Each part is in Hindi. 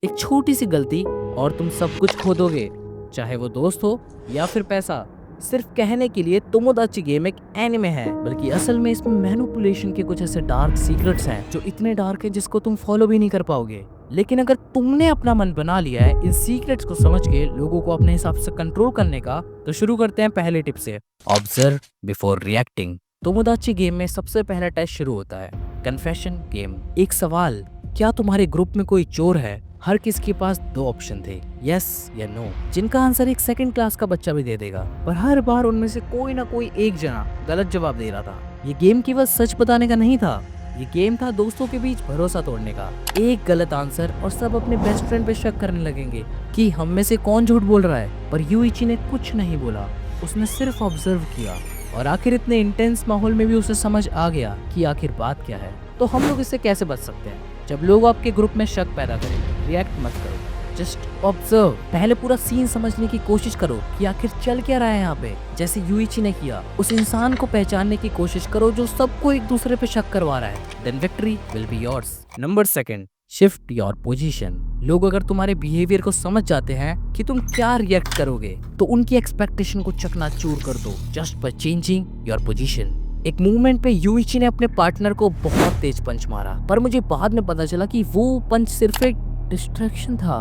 एक छोटी सी गलती और तुम सब कुछ खो दोगे, चाहे वो दोस्त हो या फिर पैसा। सिर्फ कहने के लिए तोमोदाची गेम एक एनिमे है, बल्कि असल में इसमें मैनिपुलेशन के कुछ ऐसे डार्क सीक्रेट्स हैं जो इतने डार्क है जिसको तुम फॉलो भी नहीं कर पाओगे। लेकिन अगर तुमने अपना मन बना लिया है इन सीक्रेट्स को समझ के लोगों को अपने हिसाब से कंट्रोल करने का, तो शुरू करते हैं पहले टिप से, ऑब्जर्व बिफोर रिएक्टिंग। तोमोदाची गेम में सबसे पहला टेस्ट शुरू होता है कन्फेशन गेम। एक सवाल, क्या तुम्हारे ग्रुप में कोई चोर है? हर किसी के पास दो ऑप्शन थे, यस या नो, जिनका आंसर एक सेकंड क्लास का बच्चा भी दे देगा। पर हर बार उनमें से कोई ना कोई एक जना गलत जवाब दे रहा था। ये गेम केवल सच बताने का नहीं था, ये गेम था दोस्तों के बीच भरोसा तोड़ने का। एक गलत आंसर और सब अपने बेस्ट फ्रेंड पे शक करने लगेंगे कि हम में से कौन झूठ बोल रहा है। पर यूइची ने कुछ नहीं बोला, उसने सिर्फ ऑब्जर्व किया। और आखिर इतने इंटेंस माहौल में भी उसे समझ आ गया कि आखिर बात क्या है। तो हम लोग इससे कैसे बच सकते हैं? जब लोग आपके ग्रुप में शक पैदा करें, रिएक्ट मत करो, जस्ट ऑब्जर्व। पहले पूरा सीन समझने की कोशिश करो कि आखिर चल क्या रहा है यहाँ पे, जैसे यूइची ने किया। उस इंसान को पहचानने की कोशिश करो जो सबको एक दूसरे पे शक करवा रहा है। Then victory will be yours. Number second, shift your position. लोग अगर तुम्हारे बिहेवियर को समझ जाते हैं कि तुम क्या रिएक्ट करोगे, तो उनकी एक्सपेक्टेशन को चकनाचूर कर दो just by changing your position. एक मूवमेंट पे यूइची ने अपने पार्टनर को बहुत तेज पंच मारा, पर मुझे बाद में पता चला कि वो पंच सिर्फ एक डिस्ट्रैक्शन था,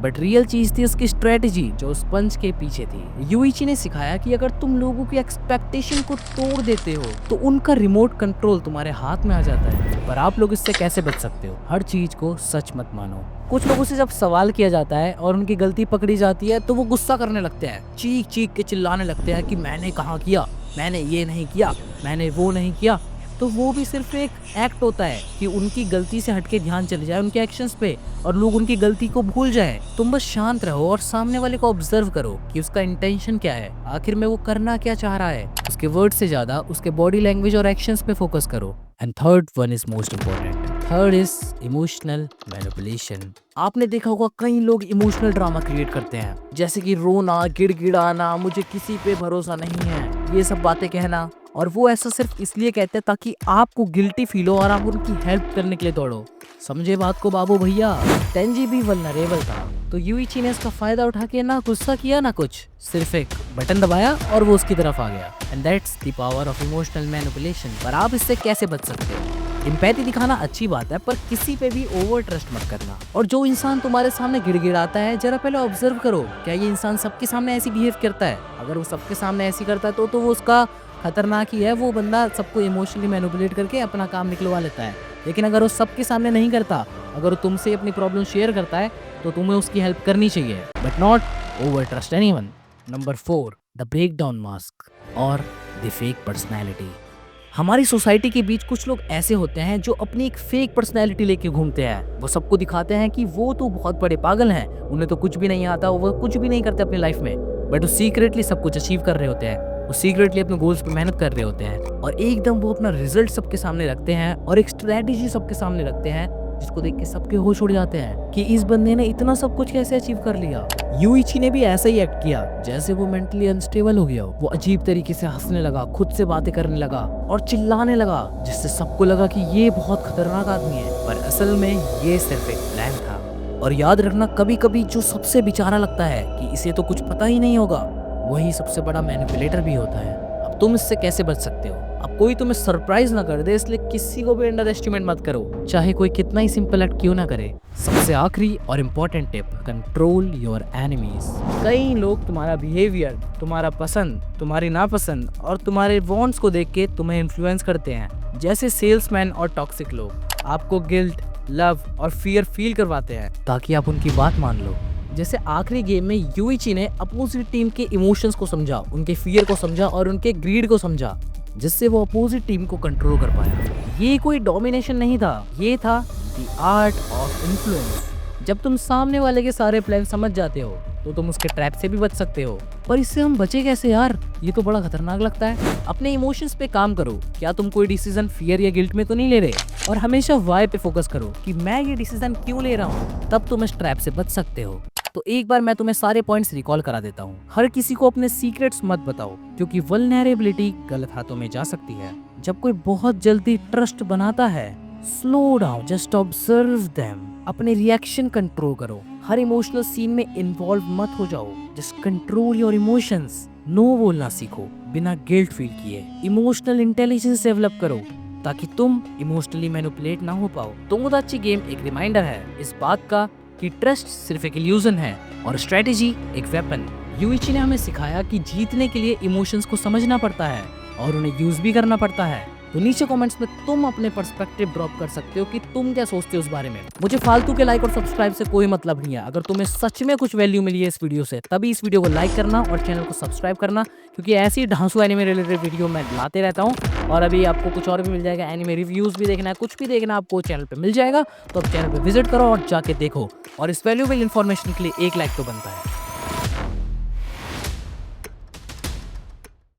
बट रियल चीज थी उसकी स्ट्रेटेजी जो उस पंच के पीछे थी। यूइची ने सिखाया कि अगर तुम लोगों की एक्सपेक्टेशन को तोड़ देते हो तो उनका रिमोट कंट्रोल तुम्हारे हाथ में आ जाता है। पर आप लोग इससे कैसे बच सकते हो? हर चीज को सच मत मानो। कुछ लोगों से जब सवाल किया जाता है और उनकी गलती पकड़ी जाती है तो वो गुस्सा करने लगते हैं, चीख चीख के चिल्लाने लगते हैं कि मैंने कहाँ किया, मैंने ये नहीं किया, मैंने वो नहीं किया। तो वो भी सिर्फ एक एक्ट होता है कि उनकी गलती से हटके ध्यान चले जाए उनके एक्शंस पे और लोग उनकी गलती को भूल जाएं। तुम बस शांत रहो और सामने वाले को ऑब्जर्व करो कि उसका इंटेंशन क्या है, आखिर में वो करना क्या चाह रहा है। उसके वर्ड से ज्यादा उसके बॉडी लैंग्वेज और एक्शंस पे फोकस करो। And third one is most important, third is emotional manipulation. आपने देखा होगा कई लोग इमोशनल ड्रामा क्रिएट करते हैं, जैसे कि रोना, गिड़गिड़ाना, मुझे किसी पे भरोसा नहीं है, ये सब बातें कहना। और वो ऐसा सिर्फ इसलिए कहते हैं ताकि आपको गिल्टी फील हो और आप उनकी हेल्प करने के लिए दौड़ो। समझे बात को बाबू भैया? तेंजी भी वल्नरेबल था, तो यूइची ने इसका फायदा उठा के ना गुस्सा किया ना कुछ, सिर्फ एक बटन दबाया और वो उसकी तरफ आ गया। And that's the power of emotional manipulation. पर आप इससे कैसे बच सकते हो? एम्पैथी दिखाना अच्छी बात है, पर किसी पे भी ओवर ट्रस्ट मत करना। और जो इंसान तुम्हारे सामने गिड़गिड़ाता है, जरा पहले ऑब्जर्व करो, क्या ये इंसान सबके सामने ऐसी बिहेव करता है? अगर वो सबके सामने ऐसी करता है तो वो उसका खतरनाक ही है। वो बंदा सबको इमोशनली मैनिपुलेट करके अपना काम निकलवा लेता है। लेकिन अगर वो सबके सामने नहीं करता, अगर वो तुमसे अपनी प्रॉब्लम शेयर करता है, तो तुम्हें उसकी हेल्प करनी चाहिए, but not over trust anyone. Number 4, the break down mask और द फेक पर्सनैलिटी। हमारी सोसाइटी के बीच कुछ लोग ऐसे होते हैं जो अपनी एक फेक पर्सनैलिटी लेके घूमते हैं। वो सबको दिखाते हैं कि वो तो बहुत बड़े पागल हैं, उन्हें तो कुछ भी नहीं आता, वो कुछ भी नहीं करते अपनी लाइफ में, बट वो सीक्रेटली सब कुछ अचीव कर रहे होते हैं। वो सीक्रेटली अपने गोल्स पे मेहनत कर रहे होते हैं और एकदम वो अपना रिजल्ट सबके सामने रखते हैं और एक स्ट्रेटेजी सबके सामने रखते हैं जिसको देख के सबके होश उड़ जाते हैं कि इस बंदे ने इतना सब कुछ कैसे अचीव कर लिया। यूइची ने भी ऐसा ही एक्ट किया, जैसे वो मेंटली अनस्टेबल हो गया। वो अजीब तरीके से हंसने लगा, खुद से बातें करने लगा और चिल्लाने लगा, जिससे सबको लगा कि ये बहुत खतरनाक आदमी है। पर असल में ये सिर्फ एक प्लान था। और याद रखना, कभी कभी जो सबसे बेचारा लगता है कि इसे तो कुछ पता ही नहीं होगा, वही सबसे बड़ा मैनिपुलेटर भी होता है। अब तुम इससे कैसे बच सकते हो? अब कोई तुम्हें सरप्राइज ना कर दे, इसलिए किसी को भी अंडर एस्टिमेट मत करो, चाहे कोई कितना ही सिंपल एक्ट क्यों ना करे। सबसे आखिरी और important tip, control your enemies. कई लोग तुम्हारा बिहेवियर, तुम्हारा पसंद, तुम्हारी नापसंद और तुम्हारे वांट्स को देख के तुम्हें इन्फ्लुएंस करते हैं, जैसे सेल्समैन और टॉक्सिक लोग आपको गिल्ट, लव और फियर फील करवाते हैं ताकि आप उनकी बात मान लो। जैसे आखिरी गेम में यूइची ने अपोजिट टीम के इमोशंस को समझा, उनके फियर को समझा और उनके ग्रीड को समझा, जिससे वो अपोजिट टीम को कंट्रोल कर पाया। ये कोई डोमिनेशन नहीं था, ये था द आर्ट ऑफ इन्फ्लुएंस। जब तुम सामने वाले के सारे प्लान समझ जाते हो तो तुम उसके ट्रैप से भी बच सकते हो। पर इससे हम बचे कैसे यार? ये तो बड़ा खतरनाक लगता है। अपने इमोशंस पे काम करो, क्या तुम कोई डिसीजन फियर या गिल्ट में तो नहीं ले रहे? और हमेशा वाई पे फोकस करो कि मैं ये डिसीजन क्यों ले रहा हूँ, तब तुम इस ट्रैप से बच सकते हो। तो एक बार मैं तुम्हें सारे पॉइंट्स रिकॉल करा देता हूँ। हर किसी को अपने सीक्रेट्स मत बताओ, क्योंकि वल्नरेबिलिटी गलत हाथों में जा सकती है। जब कोई बहुत जल्दी ट्रस्ट बनाता है, slow down, just observe them. अपने रिएक्शन कंट्रोल करो, हर इमोशनल सीन में इन्वॉल्व मत हो जाओ। Just control your emotions. No बोलना सीखो बिना गिल्ट फील किए। इमोशनल इंटेलिजेंस डेवलप करो ताकि तुम इमोशनली मैनिपुलेट ना हो पाओ। तोमोदाची गेम एक रिमाइंडर है इस बात का कि ट्रस्ट सिर्फ एक इल्यूजन है और स्ट्रेटेजी एक वेपन। यूइची ने हमें सिखाया कि जीतने के लिए इमोशंस को समझना पड़ता है और उन्हें यूज भी करना पड़ता है। तो नीचे कमेंट्स में तुम अपने पर्सपेक्टिव ड्रॉप कर सकते हो कि तुम क्या सोचते हो उस बारे में। मुझे फालतू के लाइक और सब्सक्राइब से कोई मतलब नहीं है। अगर तुम्हें सच में कुछ वैल्यू मिली है इस वीडियो से, तभी इस वीडियो को लाइक करना और चैनल को सब्सक्राइब करना, क्योंकि ऐसी ढांसू एनिमे रिलेटेड वीडियो मैं लाते रहता हूँ। और अभी आपको कुछ और भी मिल जाएगा, एनिमे रिव्यूज भी देखना है, कुछ भी देखना आपको चैनल पे मिल जाएगा। तो अब चैनल पे विजिट करो और जाके देखो, और इस वैल्यूएबल इन्फॉर्मेशन के लिए एक लाइक तो बनता है।